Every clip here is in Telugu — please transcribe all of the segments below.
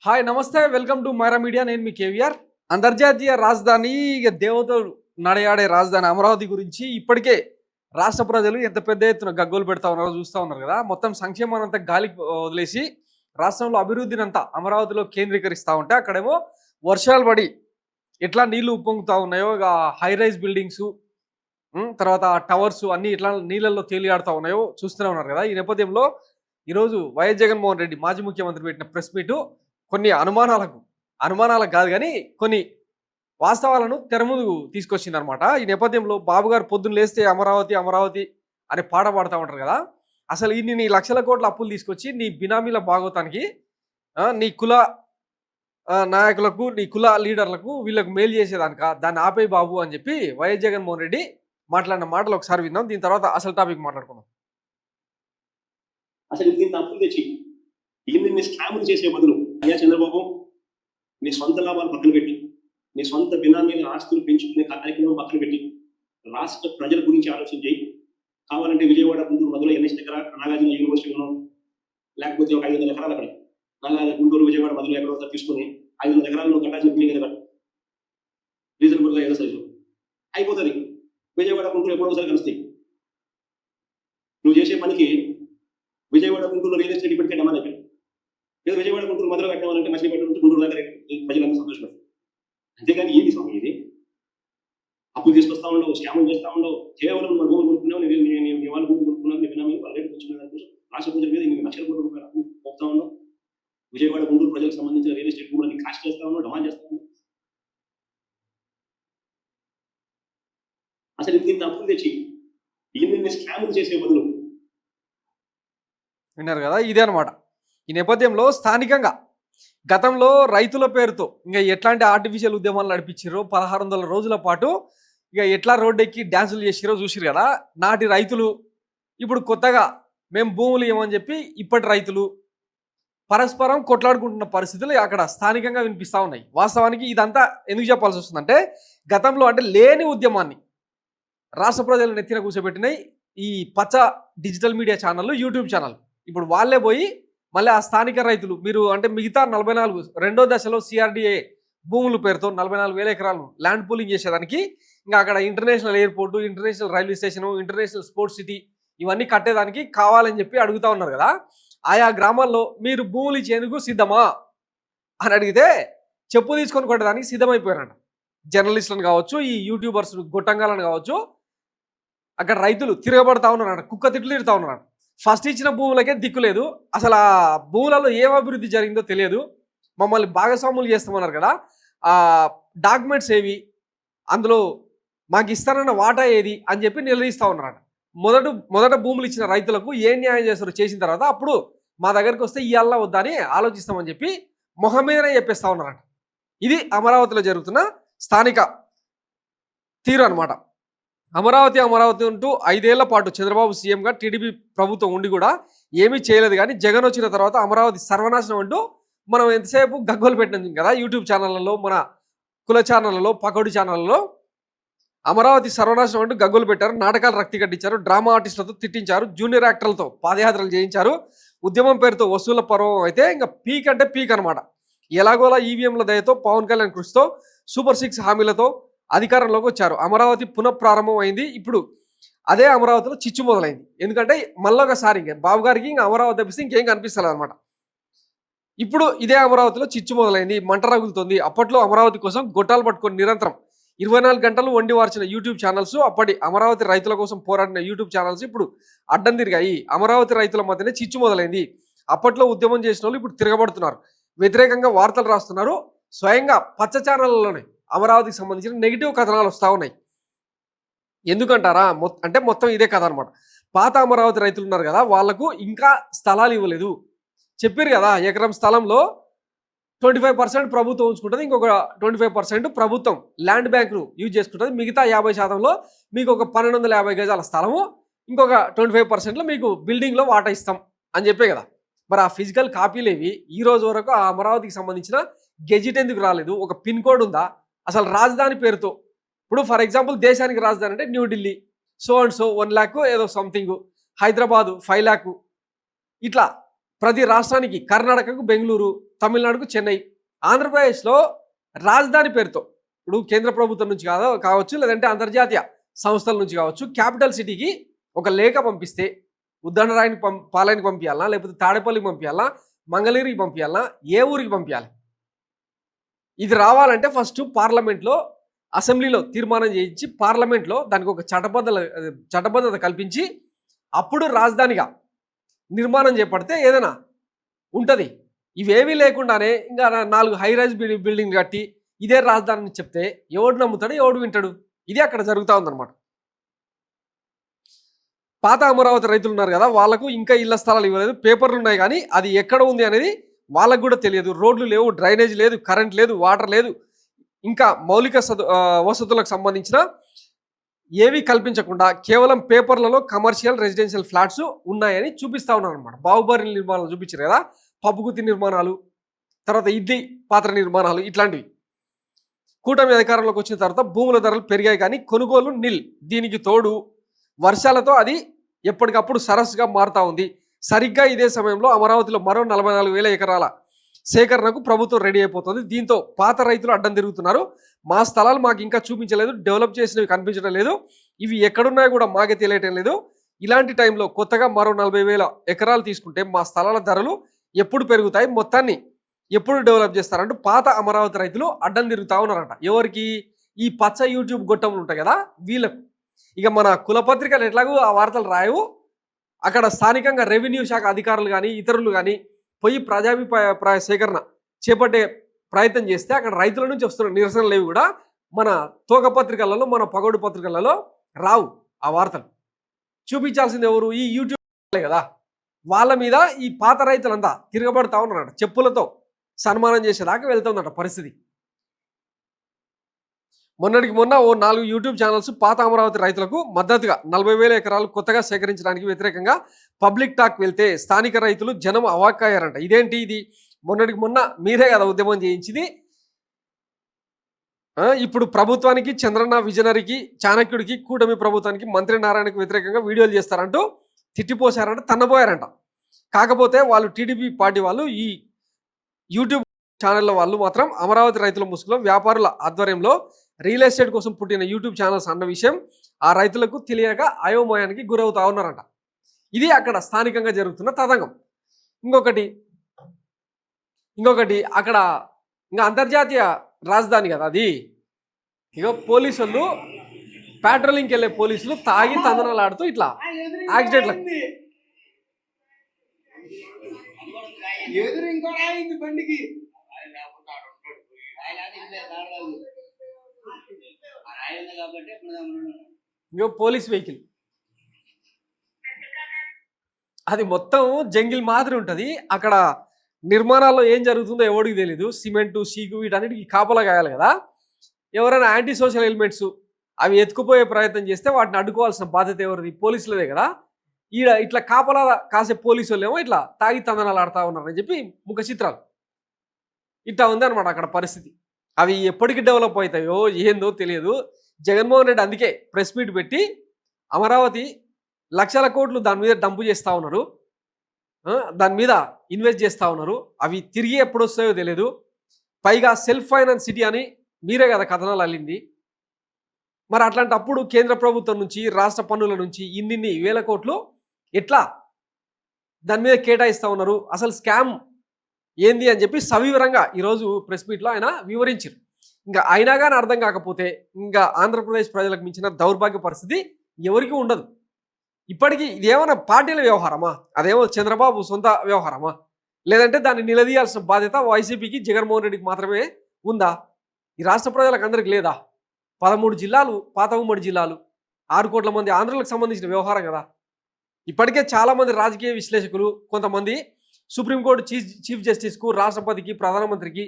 హాయ్ నమస్తే వెల్కమ్ టు మైరా మీడియా. నేను మీ కేవీఆర్. అంతర్జాతీయ రాజధాని దేవతలు నడయాడే రాజధాని అమరావతి గురించి ఇప్పటికే రాష్ట్ర ప్రజలు ఎంత పెద్ద ఎత్తున గగ్గోలు పెడతా ఉన్నారో చూస్తూ ఉన్నారు కదా. మొత్తం సంక్షేమాన్ని అంతా గాలికి వదిలేసి రాష్ట్రంలో అభివృద్ధిని అంతా అమరావతిలో కేంద్రీకరిస్తూ ఉంటే అక్కడేమో వర్షాలు పడి ఎట్లా నీళ్లు ఉప్పొంగుతూ ఉన్నాయో, ఇక హై రైజ్ బిల్డింగ్స్, తర్వాత టవర్స్ అన్నీ ఎట్లా నీళ్ళల్లో తేలియాడుతూ ఉన్నాయో చూస్తూనే ఉన్నారు కదా. ఈ నేపథ్యంలో ఈరోజు వైఎస్ జగన్మోహన్ రెడ్డి మాజీ ముఖ్యమంత్రి పెట్టిన ప్రెస్ మీటు కొన్ని అనుమానాలకు కాదు కానీ కొన్ని వాస్తవాలను తెరముందుకు తీసుకొచ్చిందనమాట. ఈ నేపథ్యంలో బాబు గారు పొద్దున్న లేస్తే అమరావతి అమరావతి అనే పాట పాడుతూ ఉంటారు కదా. అసలు నీ లక్షల కోట్ల అప్పులు తీసుకొచ్చి నీ బినామీల భాగవతానికి, నీ కుల నాయకులకు, నీ కుల లీడర్లకు, వీళ్ళకు మేలు చేసేదానిక దాన్ని ఆపే బాబు అని చెప్పి వైఎస్ జగన్మోహన్ రెడ్డి మాట్లాడిన మాటలు ఒకసారి విందాం. దీని తర్వాత అసలు టాపిక్ మాట్లాడుకుందాం. అసలు దీన్ని అప్పులు తెచ్చి ఇన్ని స్కాములు చేసే బదులు అయ్యా చంద్రబాబు, నీ సొంత లాభాలు పక్కన పెట్టి, నీ సొంత బినామీల ఆస్తులు పెంచుకునే కార్యక్రమం పక్కన పెట్టి రాష్ట్ర ప్రజల గురించి ఆలోచన చేయి. కావాలంటే విజయవాడ, గుంటూరు మధ్యలో ఎన్ఎస్ దగ్గర నాగార్జున యూనివర్సిటీలో, లేకపోతే ఒక 500 ఎకరాలు అక్కడ గుంటూరు విజయవాడ మధ్యలో ఎకరాలు తీసుకుని 500 ఎకరాలు కట్టాల్సిన బిల్డింగ్ కదా రీజనబుల్ గా ఏదో సైజు అయిపోతుంది. విజయవాడ గుంటూరు ఎప్పుడో ఒకసారి కలుస్తాయి. నువ్వు చేసే పనికి విజయవాడ గుంటూరులో రియల్ ఎస్టేట్ ఇప్పటికే డిమాండ్ అయిపోయింది. లేదా విజయవాడ గుంటూరు మధ్యలో కట్టామంటే మచిలీపట్నం నుంచి గుంటూరు దగ్గర ప్రజలంతా సంతోషపడతారు. అంతేగాని ఏంటి స్వామి ఇది? అప్పులు తీసుకొస్తా ఉండవు, స్కాములు చేస్తా ఉండవు. కేవలం మన భూములు కొనుక్కున్నావు, నీ వాళ్ళు భూములు కొనుక్కున్నావు, నీ బినామీ వాళ్ళ రేటు పెంచుకునే దానికోసం రాష్ట్ర ప్రజల మీద 8 లక్షల కోట్ల రూపాయలు అప్పు పోతా ఉండవు. విజయవాడ గుంటూరు ప్రజలకు సంబంధించిన రియల్ ఎస్టేట్ భూములని కాస్ట్ చేస్తా ఉన్నావు, డిమాండ్ చేస్తా ఉన్నావు. అసలు ఇంత అప్పులు తెచ్చి ఇన్ని స్కాములు చేసే బదులు విన్నారు కదా, ఇదే అనమాట. ఈ నేపథ్యంలో స్థానికంగా గతంలో రైతుల పేరుతో ఇంకా ఎట్లాంటి ఆర్టిఫిషియల్ ఉద్యమాలు నడిపించారో, 1600 రోజుల పాటు ఇక ఎట్లా రోడ్డు ఎక్కి డ్యాన్సులు చేసిరో చూసిరు కదా. నాటి రైతులు ఇప్పుడు కొత్తగా మేము భూములు ఇవ్వమని చెప్పి ఇప్పటి రైతులు పరస్పరం కొట్లాడుకుంటున్న పరిస్థితులు అక్కడ స్థానికంగా వినిపిస్తూ ఉన్నాయి. వాస్తవానికి ఇదంతా ఎందుకు చెప్పాల్సి వస్తుందంటే, గతంలో అంటే లేని ఉద్యమాన్ని రాష్ట్ర ప్రజలు నెత్తిన కూర్చోబెట్టినాయి ఈ పచ్చ డిజిటల్ మీడియా ఛానళ్ళు, యూట్యూబ్ ఛానల్. ఇప్పుడు వాళ్ళే పోయి మళ్ళీ ఆ స్థానిక రైతులు, మీరు అంటే మిగతా 44 రెండో దశలో సిఆర్డిఏ భూముల పేరుతో 44,000 ఎకరాలు ల్యాండ్ పూలింగ్ చేసేదానికి, ఇంకా అక్కడ international airport, international railway station, international sports city ఇవన్నీ కట్టేదానికి కావాలని చెప్పి అడుగుతూ ఉన్నారు కదా. ఆయా గ్రామాల్లో మీరు భూములు ఇచ్చేందుకు సిద్ధమా అని అడిగితే చెప్పు తీసుకొని కొట్టడానికి సిద్ధమైపోయారంట. జర్నలిస్టులను కావచ్చు, ఈ యూట్యూబర్స్ గొట్టంగాలను కావచ్చు, అక్కడ రైతులు తిరగబడతా ఉన్నారంట, కుక్క తిట్లు తిడతా ఉన్నారంట. ఫస్ట్ ఇచ్చిన భూములకే దిక్కు లేదు, అసలు ఆ భూములలో ఏం అభివృద్ధి జరిగిందో తెలియదు, మమ్మల్ని భాగస్వాములు చేస్తామన్నారు కదా, ఆ డాక్యుమెంట్స్ ఏవి, అందులో మాకు ఇస్తారన్న వాటా ఏది అని చెప్పి నిలదీస్తూ ఉన్నారట. మొదట భూములు ఇచ్చిన రైతులకు ఏం న్యాయం చేస్తారో చేసిన తర్వాత అప్పుడు మా దగ్గరికి వస్తే ఇవాళ వద్దా అని ఆలోచిస్తామని చెప్పి మొహం మీదనే చెప్పేస్తూ ఉన్నారట. ఇది అమరావతిలో జరుగుతున్న స్థానిక తీరు అనమాట. అమరావతి అంటూ 5 ఏళ్ల పాటు చంద్రబాబు సీఎంగా టీడీపీ ప్రభుత్వం ఉండి కూడా ఏమీ చేయలేదు. కానీ జగన్ వచ్చిన తర్వాత అమరావతి సర్వనాశనం అంటూ మనం ఎంతసేపు గగ్గోలు పెట్టినాం కదా యూట్యూబ్ ఛానళ్లలో, మన కుల ఛానళ్లలో, పకోడి ఛానళ్లలో. అమరావతి సర్వనాశనం అంటూ గగ్గోలు పెట్టారు, నాటకాలు రక్తి కట్టించారు, డ్రామా ఆర్టిస్టులతో తిట్టించారు, జూనియర్ యాక్టర్లతో పాదయాత్రలు చేయించారు, ఉద్యమం పేరుతో వసూళ్ల పర్వం అయితే ఇంకా పీక్ అంటే పీక్ అనమాట. ఎలాగోలా ఈవీఎంల దయతో, పవన్ కళ్యాణ్ కృషితో, సూపర్ 6 హామీలతో అధికారంలోకి వచ్చారు. అమరావతి పునఃప్రారంభం అయింది. ఇప్పుడు అదే అమరావతిలో చిచ్చు మొదలైంది. ఎందుకంటే మళ్ళొకసారి ఇంకా బాబు గారికి ఇంకా అమరావతి తప్పిస్తే ఇంకేం కనిపిస్తలేదు అనమాట. ఇప్పుడు ఇదే అమరావతిలో చిచ్చు మొదలైంది, మంట రగులుతుంది. అప్పట్లో అమరావతి కోసం గొట్టాలు పట్టుకొని నిరంతరం 24 గంటలు వండి వార్చిన యూట్యూబ్ ఛానల్స్, అప్పటి అమరావతి రైతుల కోసం పోరాడిన యూట్యూబ్ ఛానల్స్ ఇప్పుడు అడ్డం తిరిగాయి. అమరావతి రైతుల మధ్యనే చిచ్చు మొదలైంది. అప్పట్లో ఉద్యమం చేసిన వాళ్ళు ఇప్పుడు తిరగబడుతున్నారు, వ్యతిరేకంగా వార్తలు రాస్తున్నారు. స్వయంగా పచ్చ ఛానళ్లలోనే అమరావతికి సంబంధించిన నెగిటివ్ కథనాలు వస్తూ ఉన్నాయి. ఎందుకంటారా, అంటే మొత్తం ఇదే కథ అనమాట. పాత అమరావతి రైతులు ఉన్నారు కదా, వాళ్లకు ఇంకా స్థలాలు ఇవ్వలేదు. చెప్పారు కదా, ఎకరం స్థలంలో 25% ప్రభుత్వం ఉంచుకుంటుంది, ఇంకొక 25% ప్రభుత్వం ల్యాండ్ బ్యాంక్ను యూజ్ చేసుకుంటుంది. మిగతా 50%లో మీకు ఒక 1250 గజాల స్థలము, ఇంకొక 25%లో మీకు బిల్డింగ్లో వాటా ఇస్తాం అని చెప్పే కదా. మరి ఆ ఫిజికల్ కాపీలు ఏవి? ఈ రోజు వరకు ఆ అమరావతికి సంబంధించిన గెజిట్ ఎందుకు రాలేదు? ఒక పిన్ కోడ్ ఉందా? అసలు రాజధాని పేరుతో ఇప్పుడు ఫర్ ఎగ్జాంపుల్ దేశానికి రాజధాని అంటే New Delhi so and so 1 lakh ఏదో సంథింగ్, హైదరాబాదు 5 lakh, ఇట్లా ప్రతి రాష్ట్రానికి కర్ణాటకకు బెంగళూరు, తమిళనాడుకు చెన్నై, ఆంధ్రప్రదేశ్లో రాజధాని పేరుతో ఇప్పుడు కేంద్ర ప్రభుత్వం నుంచి కావచ్చు లేదంటే అంతర్జాతీయ సంస్థల నుంచి కావచ్చు క్యాపిటల్ సిటీకి ఒక లేఖ పంపిస్తే ఉద్దండరాయిని పాలయానికి పంపించాలనా లేకపోతే తాడేపల్లికి పంపించాలనా మంగళగిరికి పంపించాలనా ఏ ఊరికి పంపించాలి? ఇది రావాలంటే ఫస్ట్ పార్లమెంట్లో అసెంబ్లీలో తీర్మానం చేయించి పార్లమెంట్లో దానికి ఒక చట్టబద్ధత కల్పించి అప్పుడు రాజధానిగా నిర్మాణం చేపడితే ఏదైనా ఉంటుంది. ఇవేమీ లేకుండానే ఇంకా 4 హైరైజ్ బిల్డింగ్ కట్టి ఇదే రాజధాని అని చెప్తే ఎవడు నమ్ముతాడు, ఎవడు వింటాడు? ఇది అక్కడ జరుగుతూ ఉందన్నమాట. పాత అమరావతి రైతులు ఉన్నారు కదా, వాళ్ళకు ఇంకా ఇళ్ల స్థలాలు ఇవ్వలేదు, పేపర్లు ఉన్నాయి కానీ అది ఎక్కడ ఉంది అనేది వాళ్ళకు కూడా తెలియదు. రోడ్లు లేవు, డ్రైనేజ్ లేదు, కరెంట్ లేదు, వాటర్ లేదు, ఇంకా మౌలిక వసతులకు సంబంధించిన ఏవి కల్పించకుండా కేవలం పేపర్లలో కమర్షియల్ రెసిడెన్షియల్ ఫ్లాట్స్ ఉన్నాయని చూపిస్తూ ఉన్నారు అనమాట. బాహుబలి నిర్మాణాలు చూపించారు కదా, పప్పుగుత్తి నిర్మాణాలు, తర్వాత ఇడ్లీ పాత్ర నిర్మాణాలు, ఇట్లాంటివి. కూటమి అధికారంలోకి వచ్చిన తర్వాత భూముల ధరలు పెరిగాయి కానీ కొనుగోలు నిల్. దీనికి తోడు వర్షాలతో అది ఎప్పటికప్పుడు సరస్సుగా మారుతూ ఉంది. సరిగ్గా ఇదే సమయంలో అమరావతిలో మరో 44,000 ఎకరాల సేకరణకు ప్రభుత్వం రెడీ అయిపోతుంది. దీంతో పాత రైతులు అడ్డం తిరుగుతున్నారు. మా స్థలాలు మాకు ఇంకా చూపించలేదు, డెవలప్ చేసినవి కనిపించడం లేదు, ఇవి ఎక్కడున్నాయో కూడా మాకే తెలియటం లేదు. ఇలాంటి టైంలో కొత్తగా మరో 40,000 ఎకరాలు తీసుకుంటే మా స్థలాల ధరలు ఎప్పుడు పెరుగుతాయి, మొత్తాన్ని ఎప్పుడు డెవలప్ చేస్తారంటూ పాత అమరావతి రైతులు అడ్డం తిరుగుతూ ఉన్నారంట. ఎవరికి? ఈ పచ్చ యూట్యూబ్ గొట్టములు ఉంటాయి కదా వీళ్ళకు. ఇక మన కులపత్రికలు ఎట్లాగో ఆ వార్తలు రాయవు. అక్కడ స్థానికంగా రెవెన్యూ శాఖ అధికారులు కానీ ఇతరులు కానీ పోయి ప్రజాభిప్రాయ సేకరణ చేపట్టే ప్రయత్నం చేస్తే అక్కడ రైతుల నుంచి వస్తున్న నిరసనలు లేవి కూడా మన తోక పత్రికలలో, మన పగోడు పత్రికలలో రావు. ఆ వార్తలు చూపించాల్సింది ఎవరు? ఈ యూట్యూబ్ కదా. వాళ్ళ మీద ఈ పాత రైతులంతా తిరగబడతా ఉన్నారట. చెప్పులతో సన్మానం చేసేదాకా వెళ్తుందట పరిస్థితి. మొన్నటికి మొన్న ఓ 4 యూట్యూబ్ ఛానల్స్ పాత అమరావతి రైతులకు మద్దతుగా 40,000 ఎకరాలు కొత్తగా సేకరించడానికి వ్యతిరేకంగా పబ్లిక్ టాక్ వెళ్తే స్థానిక రైతులు జనం అవాక్కయ్యారంట. ఇదేంటి ఇది? మొన్నటికి మొన్న మీరే కదా ఉద్యమం చేయించింది, ఇప్పుడు ప్రభుత్వానికి, చంద్రన్న విజనరీకి, చాణక్యుడికి, కూటమి ప్రభుత్వానికి, మంత్రి నారాయణకు వ్యతిరేకంగా వీడియోలు చేస్తారంటూ తిట్టిపోసారంట, తన్నబోయారంట. కాకపోతే వాళ్ళు టీడీపీ పార్టీ వాళ్ళు ఈ యూట్యూబ్ ఛానళ్ళ వాళ్ళు మాత్రం అమరావతి రైతుల ముసుగులో వ్యాపారుల ఆధ్వర్యంలో రియల్ ఎస్టేట్ కోసం పుట్టిన యూట్యూబ్ ఛానల్స్ అన్న విషయం ఆ రైతులకు తెలియక అయోమయానికి గురవుతా ఉన్నారంట. ఇది అక్కడ స్థానికంగా జరుగుతున్న తతంగం. ఇంకొకటి అక్కడ ఇంకా అంతర్జాతీయ రాజధాని కదా అది. ఇక పోలీసు వాళ్ళు పెట్రోలింగ్కి వెళ్ళే పోలీసులు తాగి తందనాలాడుతూ ఇట్లా యాక్సిడెంట్లకు పోలీస్ వెహికల్ అది మొత్తం జంగిల్ మాదిరి ఉంటుంది. అక్కడ నిర్మాణాల్లో ఏం జరుగుతుందో ఎవరికి తెలీదు. సిమెంటు, సీకు వీటన్నిటికి కాపలా కాయాలి కదా. ఎవరైనా యాంటీ సోషల్ ఎలిమెంట్స్ అవి ఎత్తుకుపోయే ప్రయత్నం చేస్తే వాటిని అడ్డుకోవాల్సిన బాధ్యత ఎవరిది? పోలీసులదే కదా. ఇట్లా కాపలా కాసే పోలీసు వాళ్ళు ఏమో ఇట్లా తాగి తందనాలు ఆడుతూ ఉన్నారని చెప్పి ముఖ చిత్రాలు ఇట్లా ఉంది అనమాట అక్కడ పరిస్థితి. అవి ఎప్పటికి డెవలప్ అవుతాయో ఏందో తెలియదు. జగన్మోహన్ రెడ్డి అందుకే ప్రెస్ మీట్ పెట్టి అమరావతి లక్షల కోట్లు దాని మీద డంపు చేస్తూ ఉన్నారు, దాని మీద ఇన్వెస్ట్ చేస్తూ ఉన్నారు, అవి తిరిగి ఎప్పుడు వస్తాయో తెలియదు. పైగా సెల్ఫ్ ఫైనాన్స్ సిటీ అని మీరే కదా కథనాలు అల్లింది. మరి అట్లాంటప్పుడు కేంద్ర ప్రభుత్వం నుంచి, రాష్ట్ర పన్నుల నుంచి ఇన్ని వేల కోట్లు ఎట్లా దాని మీద కేటాయిస్తూ ఉన్నారు? అసలు స్కామ్ ఏంది అని చెప్పి సవివరంగా ఈరోజు ప్రెస్ మీట్లో ఆయన వివరించారు. ఇంకా అయినా కానీ అర్థం కాకపోతే ఇంకా ఆంధ్రప్రదేశ్ ప్రజలకు మించిన దౌర్భాగ్య పరిస్థితి ఎవరికి ఉండదు. ఇప్పటికీ ఇదేమన్నా పార్టీల వ్యవహారమా? అదేమో చంద్రబాబు సొంత వ్యవహారమా? లేదంటే దాన్ని నిలదీయాల్సిన బాధ్యత వైసీపీకి, జగన్మోహన్ రెడ్డికి మాత్రమే ఉందా? ఈ రాష్ట్ర ప్రజలకు అందరికి లేదా? 13 జిల్లాలు, పాత ఉమ్మడి జిల్లాలు, 6 కోట్ల మంది ఆంధ్రులకు సంబంధించిన వ్యవహారం కదా. ఇప్పటికే చాలామంది రాజకీయ విశ్లేషకులు, కొంతమంది సుప్రీంకోర్టు చీఫ్ జస్టిస్కు, రాష్ట్రపతికి, ప్రధానమంత్రికి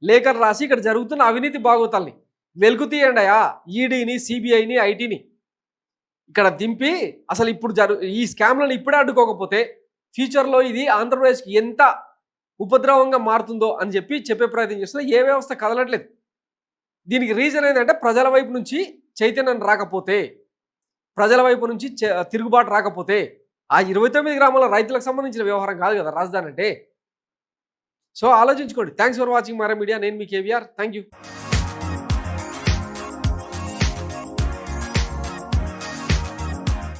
లేఖలు రాసి ఇక్కడ జరుగుతున్న అవినీతి బాగోతాల్ని వెలుగు తీయండియా, ఈడీని, సిబిఐని, ఐటీని ఇక్కడ దింపి అసలు ఇప్పుడు ఈ స్కామ్లను ఇప్పుడే అడ్డుకోకపోతే ఫ్యూచర్లో ఇది ఆంధ్రప్రదేశ్కి ఎంత ఉపద్రవంగా మారుతుందో అని చెప్పే ప్రయత్నం చేస్తున్నా. ఏ వ్యవస్థ కదలట్లేదు. దీనికి రీజన్ ఏంటంటే ప్రజల వైపు నుంచి చైతన్యం రాకపోతే, ప్రజల వైపు నుంచి తిరుగుబాటు రాకపోతే ఆ 29 గ్రామాల రైతులకు సంబంధించిన వ్యవహారం కాదు కదా రాజధాని అంటే. సో ఆలోచించుకోండి. Thanks for watching Mara media. నేను మీ కేవీఆర్. Thank you.